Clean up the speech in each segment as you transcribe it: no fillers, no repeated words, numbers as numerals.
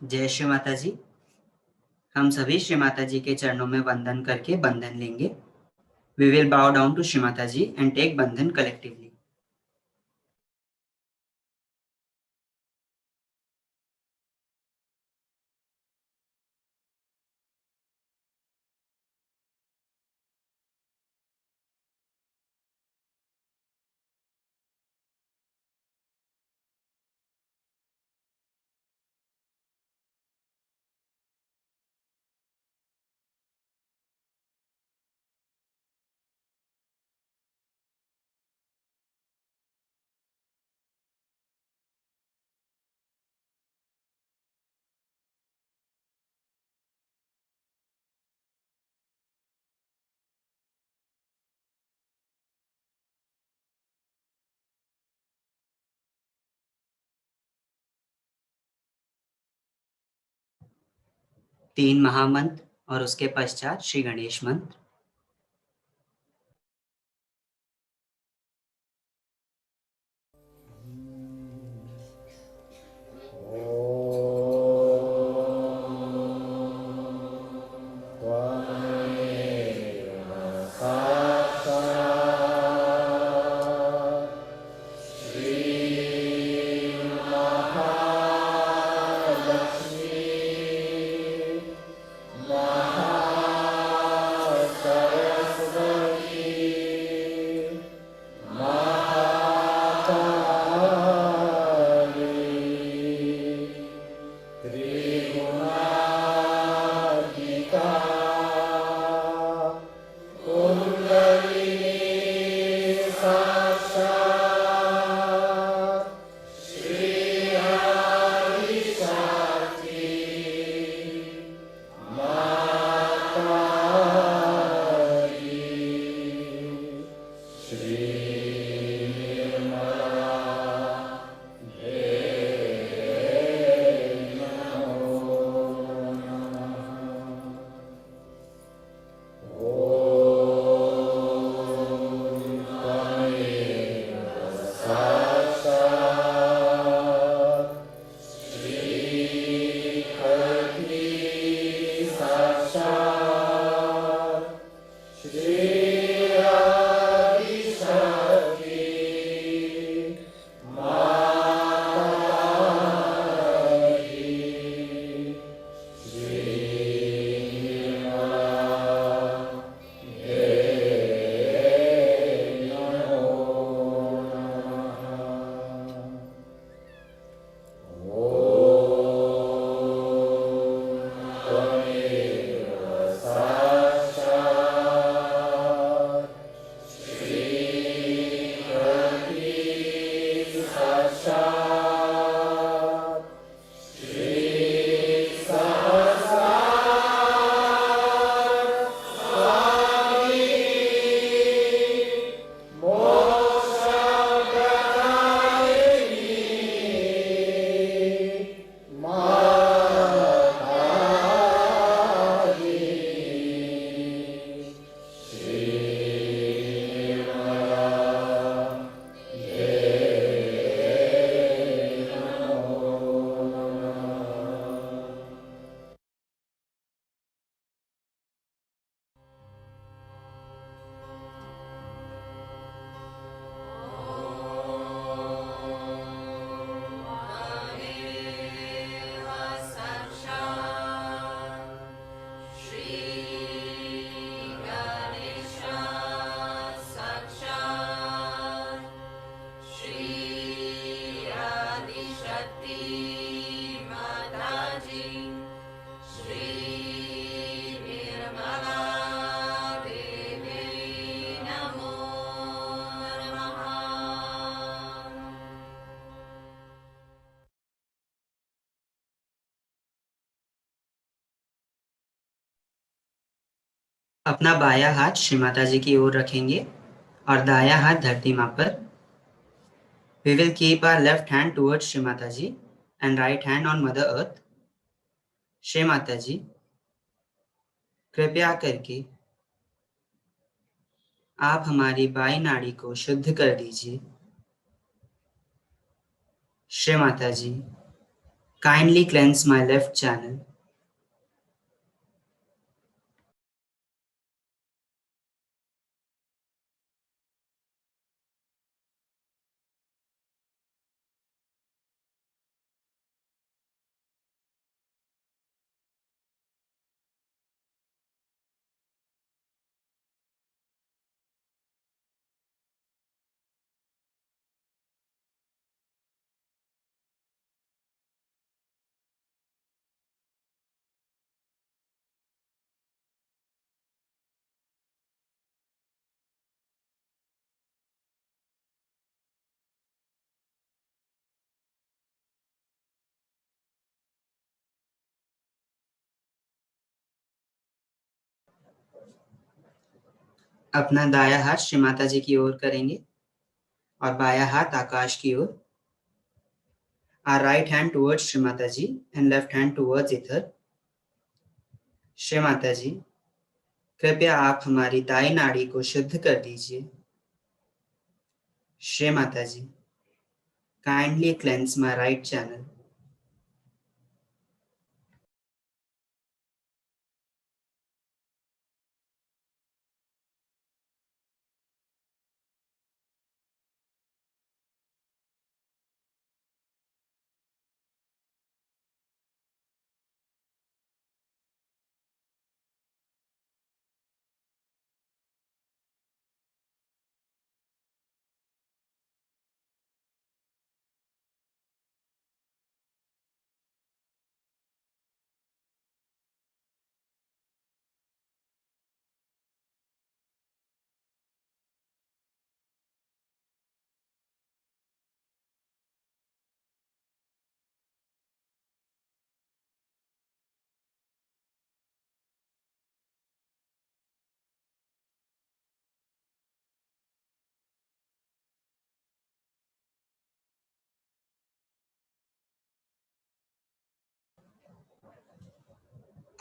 जय श्री माता जी। हम सभी श्री माता जी के चरणों में वंदन करके बंधन लेंगे। We will bow down to Shri Mataji and take bandhan collectively. तीन महामंत्र और उसके पश्चात श्री गणेश मंत्र। अपना बायां हाथ श्री माता जी की ओर रखेंगे और दायां हाथ धरती माँ पर। We will keep our left hand towards Shri Mataji and right hand on Mother Earth. Shri Mata जी, कृपया करके आप हमारी बाई नाड़ी को शुद्ध कर दीजिए। श्री माता जी, Kindly cleanse my left channel. अपना दाया हाथ श्री माता जी की ओर करेंगे और बाया हाथ आकाश की ओर. Our right hand towards Shri Mataji and left hand towards ether. Shri Mata जी, कृपया आप हमारी दाई नाड़ी को शुद्ध कर दीजिए. श्री माता जी, kindly cleanse my right channel.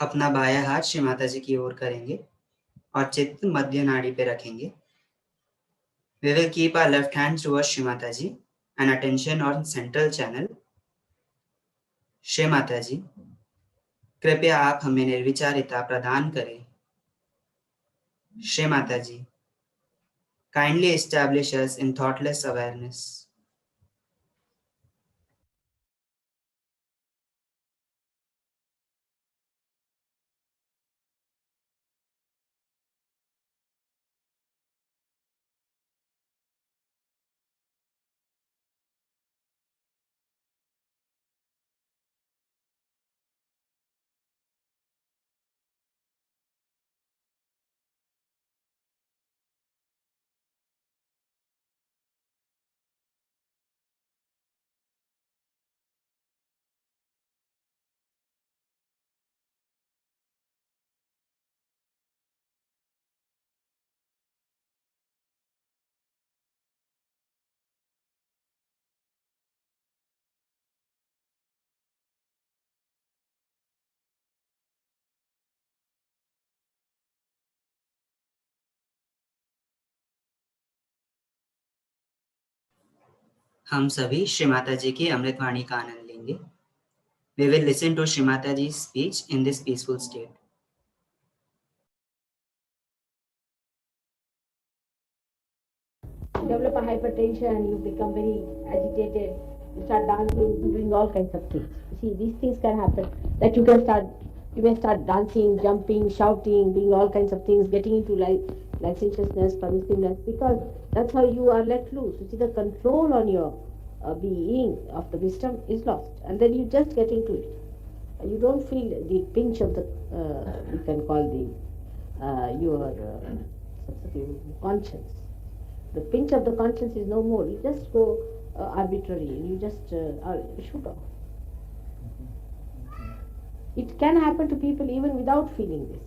अपना बाया हाथ श्री माता जी की ओर करेंगे और चित्त मध्य नाड़ी पे रखेंगे. We will keep our left hand towards Shri Mataji and attention on central channel. Shri Mata जी, कृपया आप हमें निर्विचारिता प्रदान करें. श्री माता जी, kindly establish us in thoughtless awareness. हम सभी श्री माता जी की अमृतवाणी का आनंद लेंगे. We will listen to Shri Mataji's speech in this peaceful state. Develop a hypertension, you become very agitated, you start dancing, doing all kinds of things. See, these things can happen. That you may start dancing, jumping, shouting, doing all kinds of things, getting into licentiousness, permissiveness, because that's how you are let loose. You see, the control on your being of the wisdom is lost, and then you just get into it. You don't feel the pinch of the, you can call your conscience. The pinch of the conscience is no more. You just go arbitrary and you just shoot off. It can happen to people even without feeling this.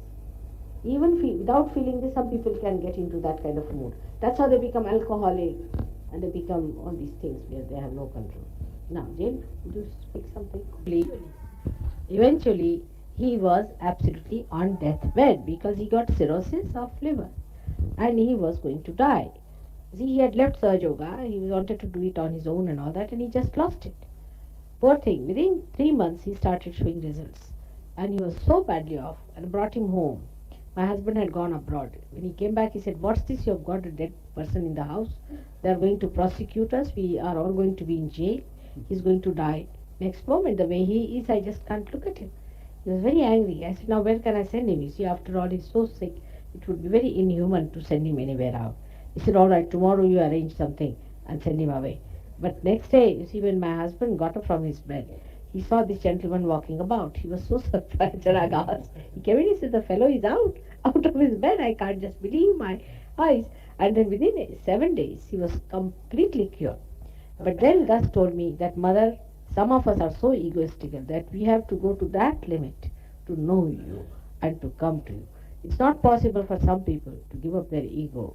Even without feeling this, some people can get into that kind of mood. That's how they become alcoholic and they become all these things where they have no control. Now, Jane, would you speak something? Eventually, he was absolutely on deathbed because he got cirrhosis of liver and he was going to die. See, he had left Sahaja Yoga, he wanted to do it on his own and all that, and he just lost it. Poor thing, within 3 months he started showing results. And he was so badly off and brought him home. My husband had gone abroad. When he came back, he said, "What's this? You've got a dead person in the house. They are going to prosecute us. We are all going to be in jail. He's going to die." Next moment, the way he is, I just can't look at him. He was very angry. I said, "Now where can I send him? You see, after all, he's so sick. It would be very inhuman to send him anywhere out." He said, "All right, tomorrow you arrange something and send him away." But next day, you see, when my husband got up from his bed, he saw this gentleman walking about. He was so surprised and aghast. He came in, he said, "The fellow is out of his bed. I can't just believe my eyes." And then within 7 days, he was completely cured. But then Gus told me that, "Mother, some of us are so egoistical that we have to go to that limit to know you and to come to you. It's not possible for some people to give up their ego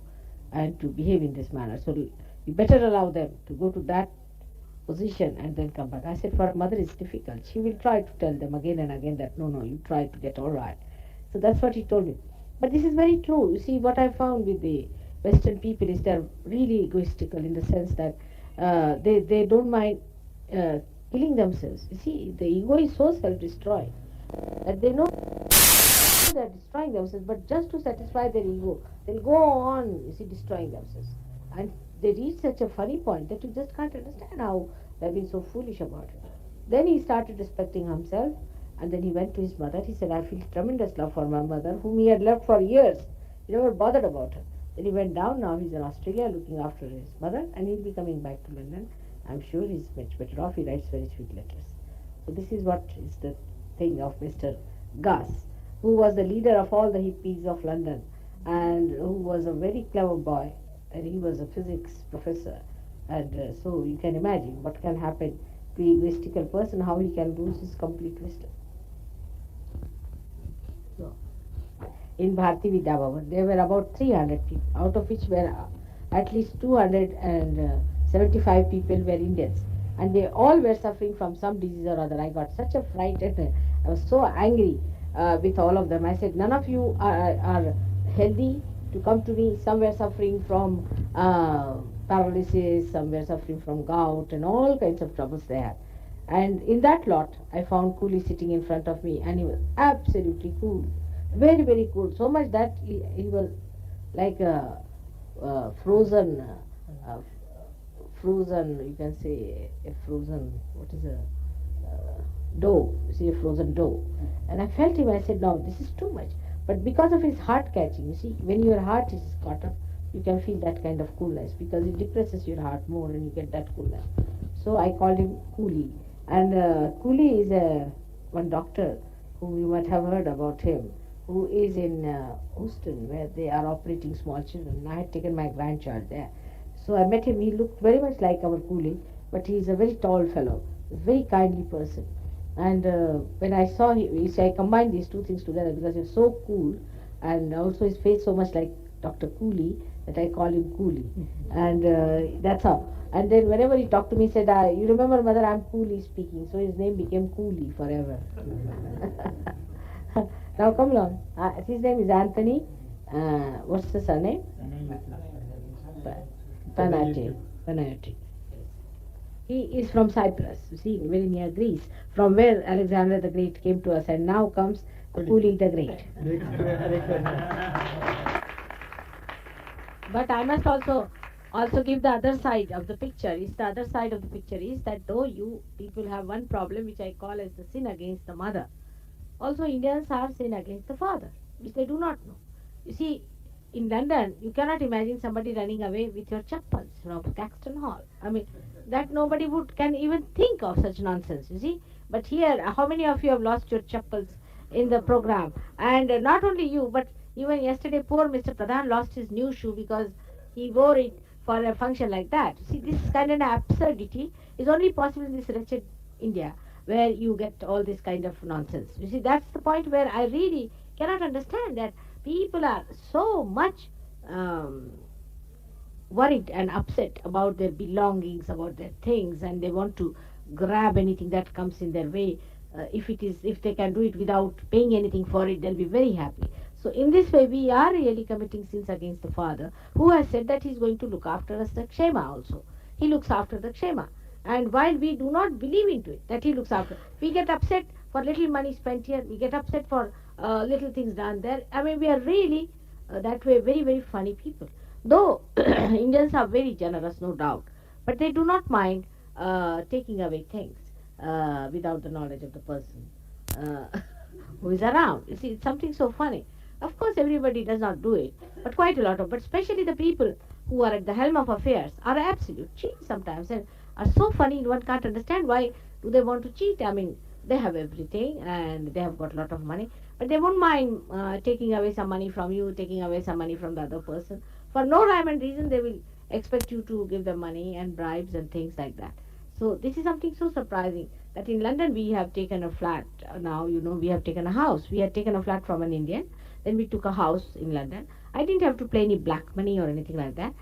and to behave in this manner. So you better allow them to go to that position and then come back." I said, "For a mother it's difficult. She will try to tell them again and again that no, you try to get all right." So that's what he told me. But this is very true. You see, what I found with the Western people is they're really egoistical in the sense that they don't mind uh, killing themselves. You see, the ego is so self-destroying that they know they're destroying themselves, but just to satisfy their ego, they'll go on, you see, destroying themselves. And they reach such a funny point that you just can't understand how they've been so foolish about it. Then he started respecting himself, and then he went to his mother. He said, "I feel tremendous love for my mother, whom he had left for years. He never bothered about her." Then he went down. Now he's in Australia looking after his mother, and he'll be coming back to London. I'm sure he's much better off. He writes very sweet letters. So this is what is the thing of Mr. Gus, who was the leader of all the hippies of London and who was a very clever boy, and he was a physics professor. And so you can imagine what can happen to an egoistical person, how he can lose his complete wisdom. So, in Bharati Vidya Bhavan, there were about 300 people, out of which were at least 275 people were Indians. And they all were suffering from some disease or other. I got such a fright and I was so angry with all of them. I said, "None of you are healthy to come to me." Some were suffering from paralysis, some were suffering from gout, and all kinds of troubles they had. And in that lot, I found Cooley sitting in front of me, and he was absolutely cool, very, very cool. So much that he was like a frozen, you can say a frozen, what is a dough, you see, a frozen dough. And I felt him, I said, "No, this is too much." But because of his heart catching, you see, when your heart is caught up, you can feel that kind of coolness because it depresses your heart more and you get that coolness. So I called him Cooley. And Cooley is one doctor whom you might have heard about him, who is in Houston, where they are operating small children. I had taken my grandchild there. So I met him. He looked very much like our Cooley, but he is a very tall fellow, a very kindly person. And when I saw him, you see, I combined these two things together because he was so cool, and also his face so much like Dr. Cooley that I call him Cooley. And that's how. And then whenever he talked to me, he said, "You remember, Mother, I'm Cooley speaking." So his name became Cooley forever. Now come along. His name is Anthony. What's the surname? Panati. Panati. He is from Cyprus, you see, very near Greece, from where Alexander the Great came to us, and now comes Cooley the Great. But I must also give the other side of the picture. Is the other side of the picture is that though you people have one problem which I call as the sin against the mother, also Indians have sin against the father, which they do not know. You see, in London, you cannot imagine somebody running away with your chappals from Caxton Hall. I mean, that nobody would can even think of such nonsense. You see, but here, how many of you have lost your chappals in the program? And not only you, but even yesterday, poor Mr. Pradhan lost his new shoe because he wore it for a function like that. See, this kind of absurdity is only possible in this wretched India, where you get all this kind of nonsense. You see, that's the point where I really cannot understand that people are so much worried and upset about their belongings, about their things, and they want to grab anything that comes in their way. If they can do it without paying anything for it, they'll be very happy. So in this way, we are really committing sins against the Father, who has said that he's going to look after us the Kshema also. He looks after the Kshema. And while we do not believe into it, that he looks after, we get upset for little money spent here, we get upset for little things done there. I mean, we are really that way very, very funny people. Though Indians are very generous, no doubt, but they do not mind taking away things without the knowledge of the person uh, who is around. You see, it's something so funny. Of course, everybody does not do it, but quite a lot of, but especially the people who are at the helm of affairs are absolute cheats sometimes and are so funny one can't understand why do they want to cheat. I mean, they have everything and they have got a lot of money, but they won't mind taking away some money from you, taking away some money from the other person. For no rhyme and reason, they will expect you to give them money and bribes and things like that. So this is something so surprising that in London we have taken a flat now, we have taken a house. We had taken a flat from an Indian, then we took a house in London. I didn't have to pay any black money or anything like that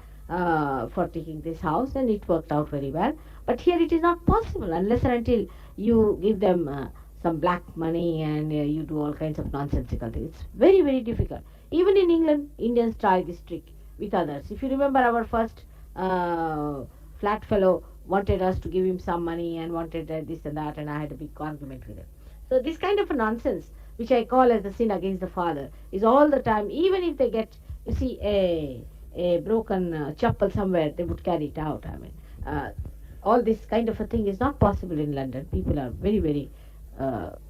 for taking this house, and it worked out very well. But here it is not possible unless and until you give them some black money and you do all kinds of nonsensical things. It's very, very difficult. Even in England, Indians try this trick with others. If you remember, our first flat fellow wanted us to give him some money and wanted this and that, and I had a big argument with him. So this kind of a nonsense, which I call as the sin against the father, is all the time. Even if they get, you see, a broken chapel somewhere, they would carry it out. I mean, uh, all this kind of a thing is not possible in London. People are very, very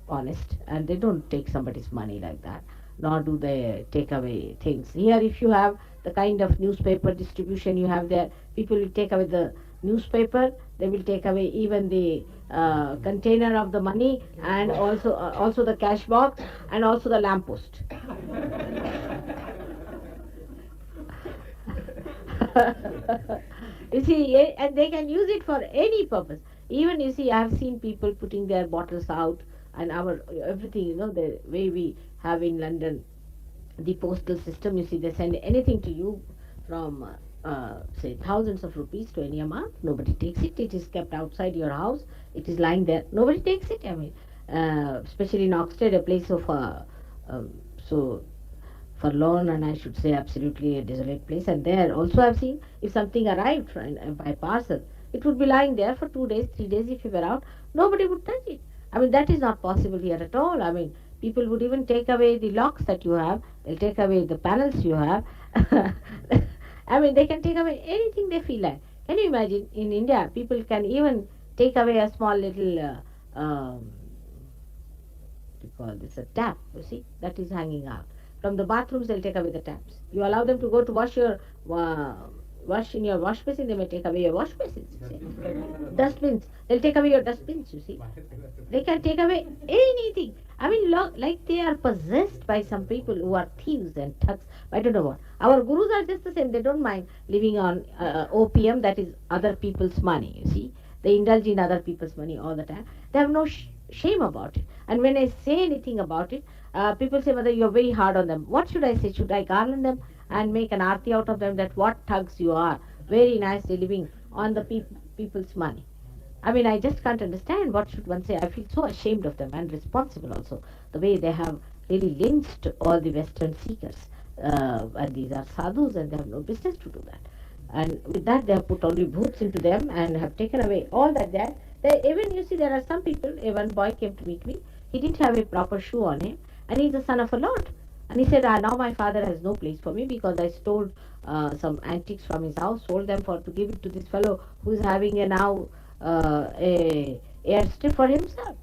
honest, and they don't take somebody's money like that, nor do they take away things. Here, if you have the kind of newspaper distribution you have there, people will take away the newspaper, they will take away even the container of the money, and also the cash box, and also the lamppost. You see, and they can use it for any purpose. Even, you see, I have seen people putting their bottles out, and our everything, the way we have in London, the postal system. You see, they send anything to you from say thousands of rupees to any amount. Nobody takes it. It is kept outside your house. It is lying there. Nobody takes it. I mean, especially in Oxted, a place of um, so forlorn, and I should say absolutely a desolate place. And there also I've seen, if something arrived by parcel, it would be lying there for 2 days, 3 days. If you were out, nobody would touch it. I mean, that is not possible here at all. I mean, people would even take away the locks that you have. They'll take away the panels you have. I mean, they can take away anything they feel like. Can you imagine? In India, people can even take away a small little what do you call this, a tap, you see, that is hanging out. From the bathrooms, they'll take away the taps. You allow them to go to uh, wash in your wash basin, they may take away your wash basins, you see. Dustbins, they'll take away your dustbins, you see. They can take away anything. I mean, like they are possessed by some people who are thieves and thugs. I don't know what. Our gurus are just the same. They don't mind living on opium, that is other people's money, you see. They indulge in other people's money all the time. They have no shame about it. And when I say anything about it, people say, Mother, you're very hard on them. What should I say? Should I garland them and make an arti out of them that what thugs you are, very nicely living on the people's money? I mean, I just can't understand. What should one say? I feel so ashamed of them and responsible also. The way they have really lynched all the Western seekers. And these are sadhus and they have no business to do that. And with that, they have put only bhoots into them and have taken away all that there. Even, you see, there are some people, one boy came to meet me. He didn't have a proper shoe on him, and he's the son of a lord. And he said, now my father has no place for me because I stole some antiques from his house, sold them to give it to this fellow who is having a airstrip for himself.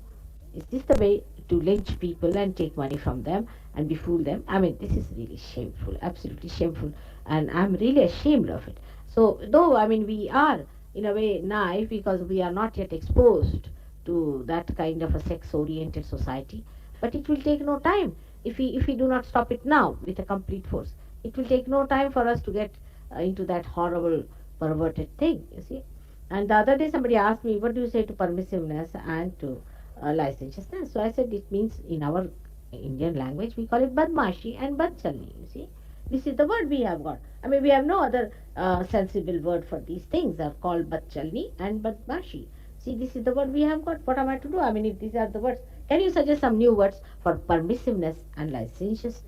Is this the way to lynch people and take money from them and befool them? I mean, this is really shameful, absolutely shameful, and I'm really ashamed of it. So, though, I mean, we are in a way naive because we are not yet exposed to that kind of a sex-oriented society, but it will take no time if we do not stop it now with a complete force. It will take no time for us to get into that horrible perverted thing, you see. And the other day somebody asked me, what do you say to permissiveness and to licentiousness? So I said, it means in our Indian language, we call it badmashi and badchalni, you see. This is the word we have got. I mean, we have no other sensible word for these things are called badchalni and badmashi. See, this is the word we have got. What am I to do? I mean, if these are the words, can you suggest some new words for permissiveness and licentiousness?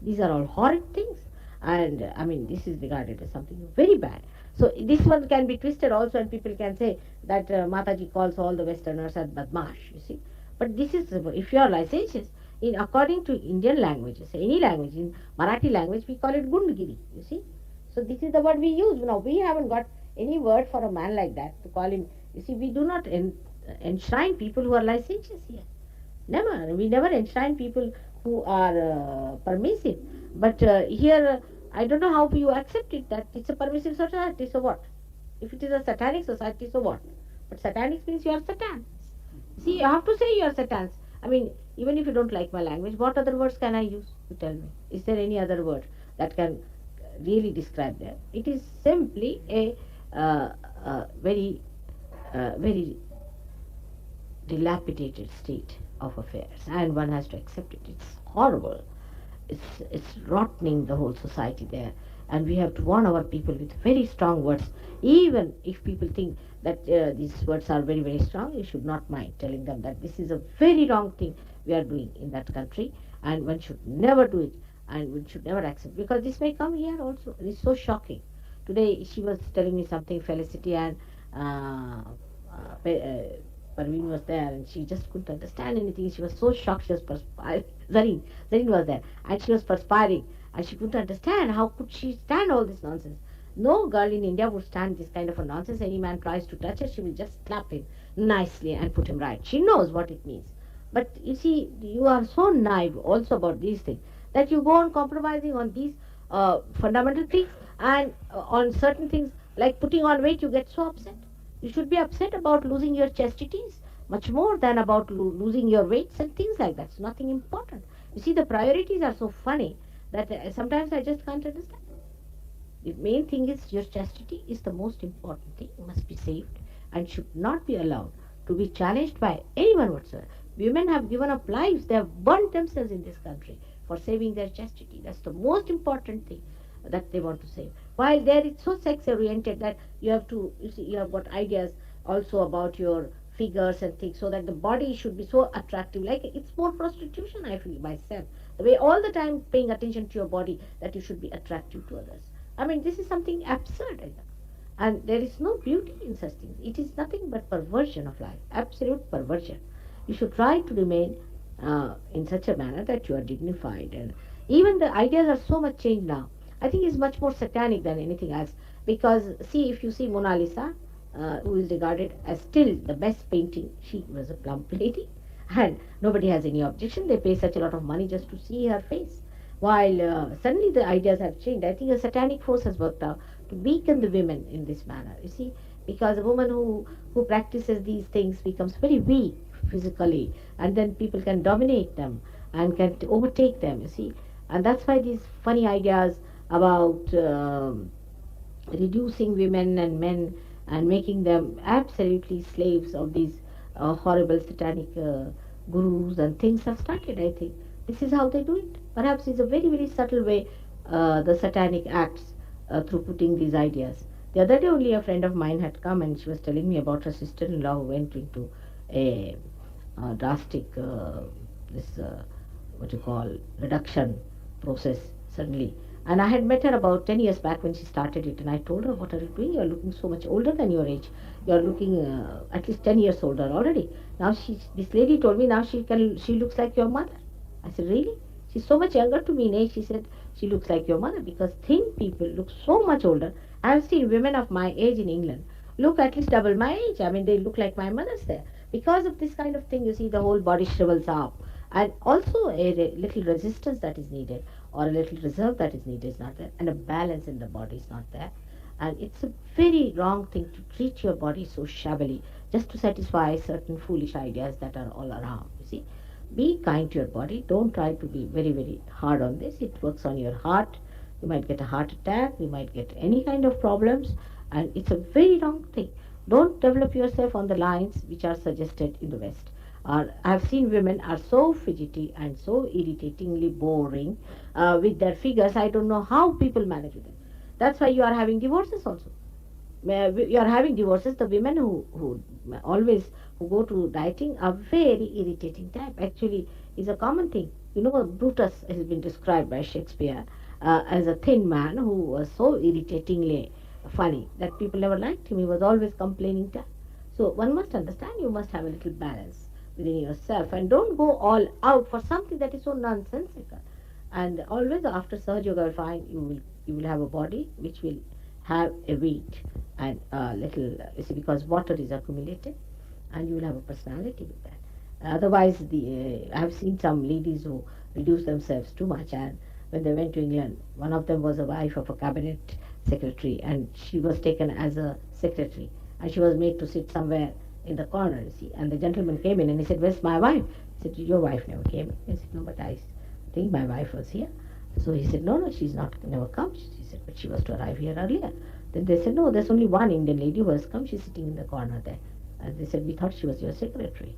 These are all horrid things. And I mean, this is regarded as something very bad. So this one can be twisted also, and people can say that Mataji calls all the Westerners as badmash, you see. But this is, if you are licentious, in according to Indian languages, any language, in Marathi language, we call it gundgiri, you see. So this is the word we use. Now, we haven't got any word for a man like that to call him. You see, we do not enshrine people who are licentious here. Never. We never enshrine people who are permissive. But here, I don't know how you accept it that it's a permissive society. So what? If it is a satanic society, so what? But satanic means you are satans. See, you have to say you are satans. I mean, even if you don't like my language, what other words can I use? You tell me. Is there any other word that can really describe that? It is simply a very, very dilapidated state of affairs, and one has to accept it. It's horrible. It's rotting the whole society there, and we have to warn our people with very strong words. Even if people think that these words are very very strong, you should not mind telling them that this is a very wrong thing we are doing in that country, and one should never do it, and one should never accept, because this may come here also. It's so shocking. Today she was telling me something, Felicity, and uh, Parveen was there, and she just couldn't understand anything. She was so shocked. She was perspiring. Zareen was there, and she was perspiring, and she couldn't understand how could she stand all this nonsense. No girl in India would stand this kind of a nonsense. Any man tries to touch her, she will just slap him nicely and put him right. She knows what it means. But you see, you are so naive also about these things that you go on compromising on these fundamental things, and on certain things like putting on weight, you get so upset. You should be upset about losing your chastities much more than about losing your weights and things like that. It's nothing important. You see, the priorities are so funny that sometimes I just can't understand. The main thing is your chastity is the most important thing. It must be saved and should not be allowed to be challenged by anyone whatsoever. Women have given up lives. They have burnt themselves in this country for saving their chastity. That's the most important thing that they want to save. While there it's so sex oriented that you have to, you see, you have got ideas also about your figures and things, so that the body should be so attractive. Like it's more prostitution, I feel myself. The way all the time paying attention to your body, that you should be attractive to others. I mean, this is something absurd. And there is no beauty in such things. It is nothing but perversion of life, absolute perversion. You should try to remain in such a manner that you are dignified. And even the ideas are so much changed now. I think it's much more satanic than anything else. Because, see, if you see Mona Lisa, who is regarded as still the best painting, she was a plump lady. And nobody has any objection. They pay such a lot of money just to see her face. While suddenly the ideas have changed, I think a satanic force has worked out to weaken the women in this manner. You see, because a woman who practices these things becomes very weak physically, and then people can dominate them and can overtake them. You see, and that's why these funny ideas about reducing women and men and making them absolutely slaves of these horrible satanic gurus and things have started, I think. This is how they do it. Perhaps it's a very, very subtle way the satanic acts through putting these ideas. The other day only a friend of mine had come and she was telling me about her sister-in-law who went into a drastic, this, what you call, reduction process suddenly. And I had met her about 10 years back when she started it, and I told her, what are you doing? You're looking so much older than your age. You're looking at least 10 years older already. Now this lady told me now she looks like your mother. I said, really? She's so much younger to me in age. She said, she looks like your mother, because thin people look so much older. I've seen women of my age in England look at least double my age. I mean, they look like my mothers there. Because of this kind of thing, you see, the whole body shrivels up. And also a little resistance that is needed, or a little reserve that is needed is not there, and a balance in the body is not there. And it's a very wrong thing to treat your body so shabbily just to satisfy certain foolish ideas that are all around. You see, be kind to your body. Don't try to be very, very hard on this. It works on your heart. You might get a heart attack. You might get any kind of problems. And it's a very wrong thing. Don't develop yourself on the lines which are suggested in the West. I've seen women are so fidgety and so irritatingly boring with their figures. I don't know how people manage with it. That's why you are having divorces also. You are having divorces. The women who always who go to dieting are very irritating type. Actually, is a common thing. You know, Brutus has been described by Shakespeare as a thin man who was so irritatingly funny that people never liked him. He was always complaining. So one must understand you must have a little balance within yourself and don't go all out for something that is so nonsensical. And always after Sahaja Yoga, you'll find you will have a body which will have a weight and a little, you see, because water is accumulated, and you will have a personality with that. Otherwise, I have seen some ladies who reduce themselves too much, and when they went to England, one of them was a wife of a cabinet secretary, and she was taken as a secretary, and she was made to sit somewhere in the corner, you see. And the gentleman came in and he said, "Where's my wife?" He said, "Your wife never came in." He said, "No, but I think my wife was here." So he said, "No, no, she's not, never come." She said, "But she was to arrive here earlier." Then they said, "No, there's only one Indian lady who has come. She's sitting in the corner there." And they said, "We thought she was your secretary."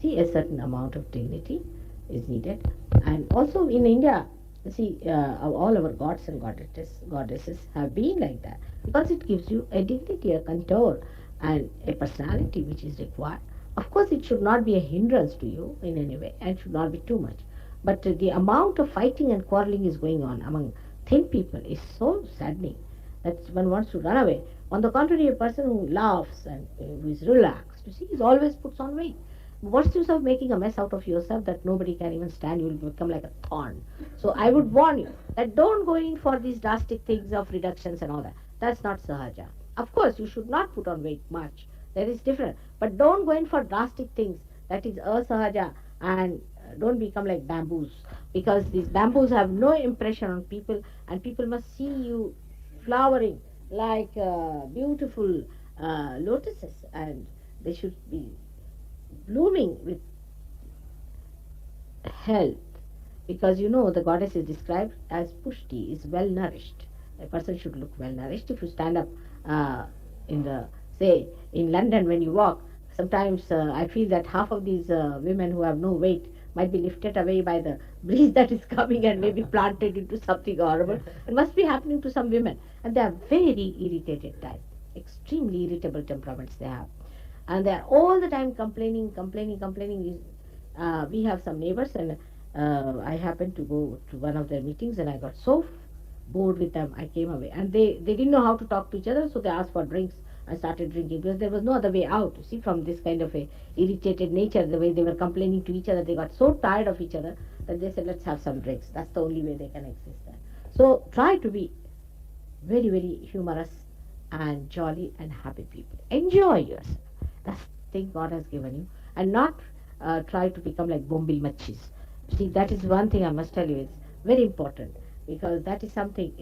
See, a certain amount of dignity is needed. And also in India, see, all our gods and goddesses have been like that because it gives you a dignity, a contour, and a personality which is required. Of course, it should not be a hindrance to you in any way and should not be too much. But the amount of fighting and quarreling is going on among thin people is so saddening that one wants to run away. On the contrary, a person who laughs and who is relaxed, you see, is always puts on weight. What's the use of making a mess out of yourself that nobody can even stand? You will become like a thorn. So I would warn you that don't go in for these drastic things of reductions and all that. That's not sahaja. Of course, you should not put on weight much. That is different. But don't go in for drastic things. That is asahaja. And don't become like bamboos, because these bamboos have no impression on people, and people must see you flowering like beautiful lotuses, and they should be blooming with health, because the goddess is described as pushti, is well nourished. A person should look well nourished. If you stand up uh, in the, say, in London when you walk, sometimes I feel that half of these women who have no weight might be lifted away by the breeze that is coming and maybe planted into something horrible. It must be happening to some women, and they are very irritated type, extremely irritable temperaments they have, and they are all the time complaining, complaining, complaining. We have some neighbors, and I happened to go to one of their meetings, and I got so bored with them. I came away, and they didn't know how to talk to each other, so they asked for drinks. I started drinking because there was no other way out. You see, from this kind of a irritated nature, the way they were complaining to each other, they got so tired of each other that they said, "Let's have some drinks." That's the only way they can exist there. So try to be very, very humorous and jolly and happy people. Enjoy yourself. That's the thing God has given you, and not try to become like bombil machis. See, that is one thing I must tell you. It's very important, because that is something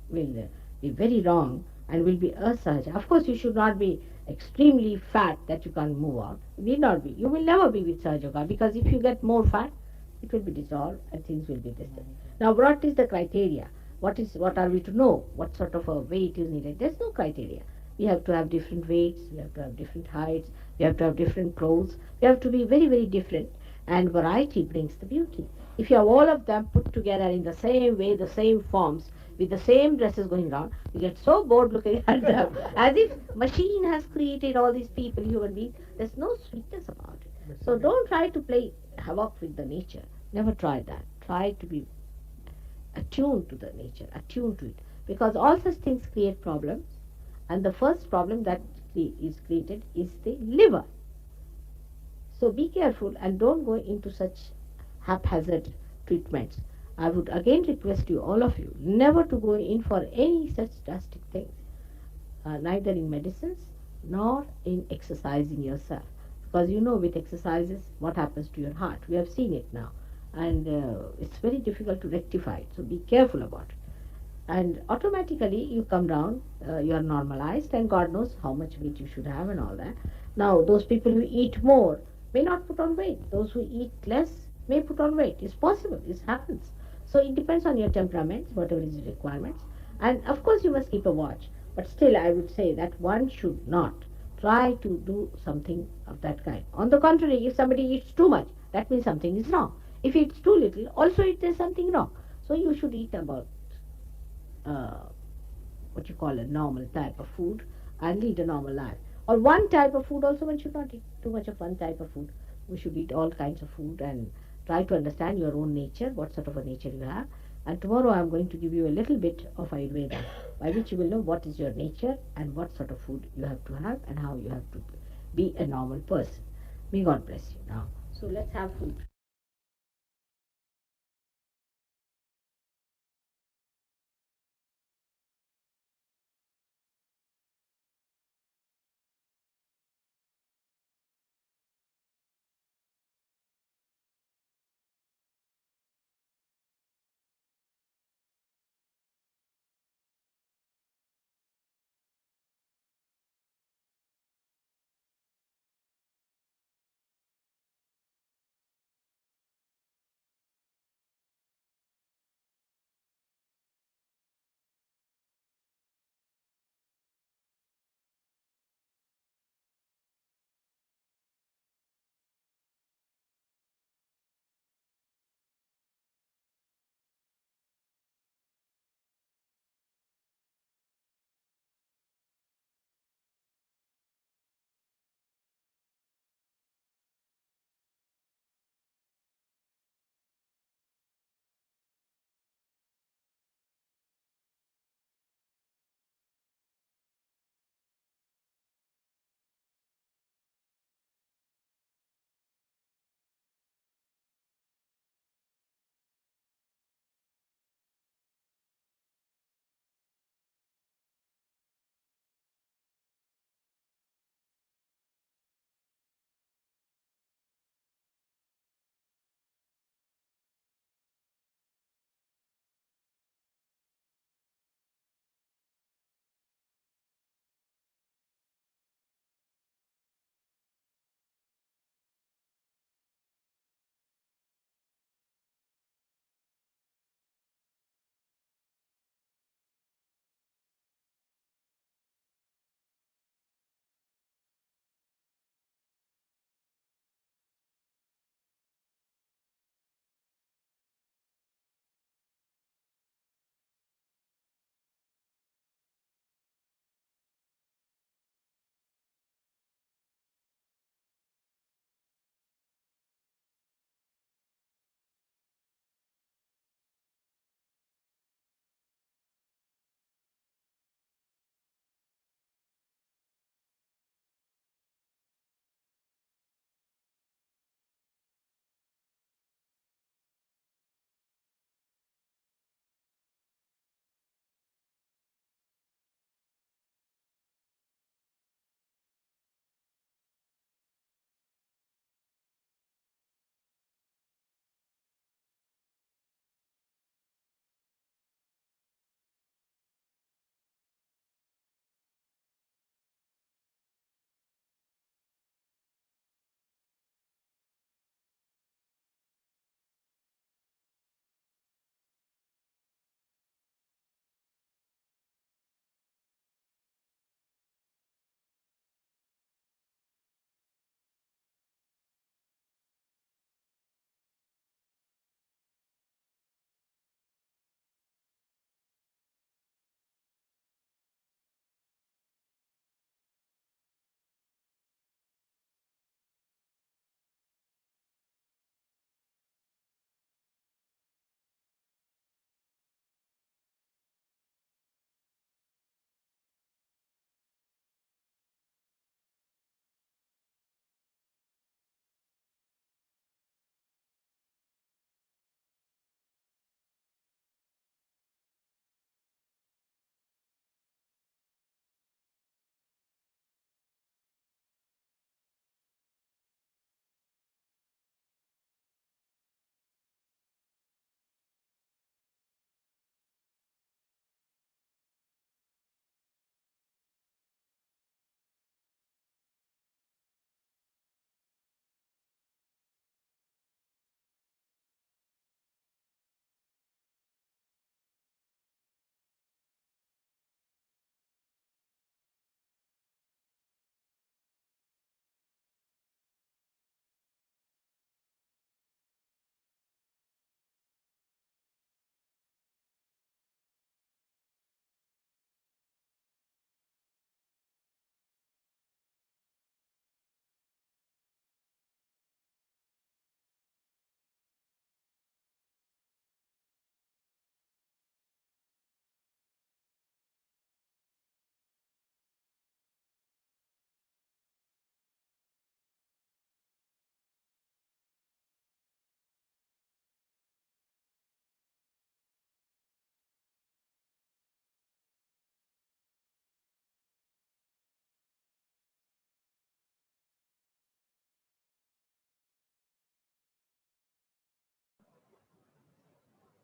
will be very wrong and will be asahaja. Of course, you should not be extremely fat that you can't move out. You need not be. You will never be with Sahaja Yoga, because if you get more fat, it will be dissolved and things will be distant. Now, what is the criteria? What are we to know? What sort of a weight is needed? There's no criteria. We have to have different weights, we have to have different heights, we have to have different clothes, we have to be very, very different, and variety brings the beauty. If you have all of them put together in the same way, the same forms, with the same dresses going around, you get so bored looking at them, as if machine has created all these people, human beings. There's no sweetness about it. So don't try to play havoc with the nature. Never try that. Try to be attuned to the nature, attuned to it, because all such things create problems, and the first problem that is created is the liver. So be careful and don't go into such haphazard treatments. I would again request you, all of you, never to go in for any such drastic things, neither in medicines nor in exercising yourself. Because with exercises, what happens to your heart? We have seen it now, and it's very difficult to rectify it. So be careful about it, and automatically you come down, you are normalized, and God knows how much weight you should have and all that. Now, those people who eat more may not put on weight. Those who eat less may put on weight. It's possible. It happens. So it depends on your temperament, whatever is the requirements. And of course, you must keep a watch. But still, I would say that one should not try to do something of that kind. On the contrary, if somebody eats too much, that means something is wrong. If he eats too little, also there's something wrong. So you should eat about uh, what you call a normal type of food, and lead a normal life. Or one type of food also, one should not eat too much of one type of food. We should eat all kinds of food and try to understand your own nature, what sort of a nature you have. And tomorrow I'm going to give you a little bit of Ayurveda, by which you will know what is your nature and what sort of food you have to have and how you have to be a normal person. May God bless you now. So let's have food.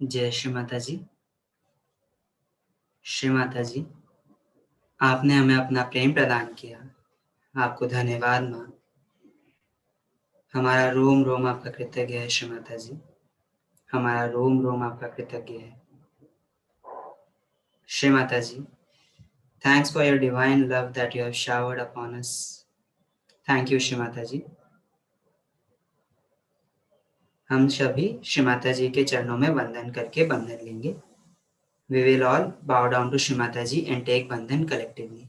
जय श्री माता जी। श्री माता जी, आपने हमें अपना प्रेम प्रदान किया, आपको धन्यवाद माँ। हमारा रोम रोम आपका कृतज्ञ है श्री माता जी, हमारा रोम रोम आपका कृतज्ञ है। श्री माता जी, thanks for your divine love that you have showered upon us. Thank you Shri Mata जी। हम सभी श्री माता जी के चरणों में वंदन करके बंधन लेंगे। We will all bow down to Shri Mataji and take bandhan collectively.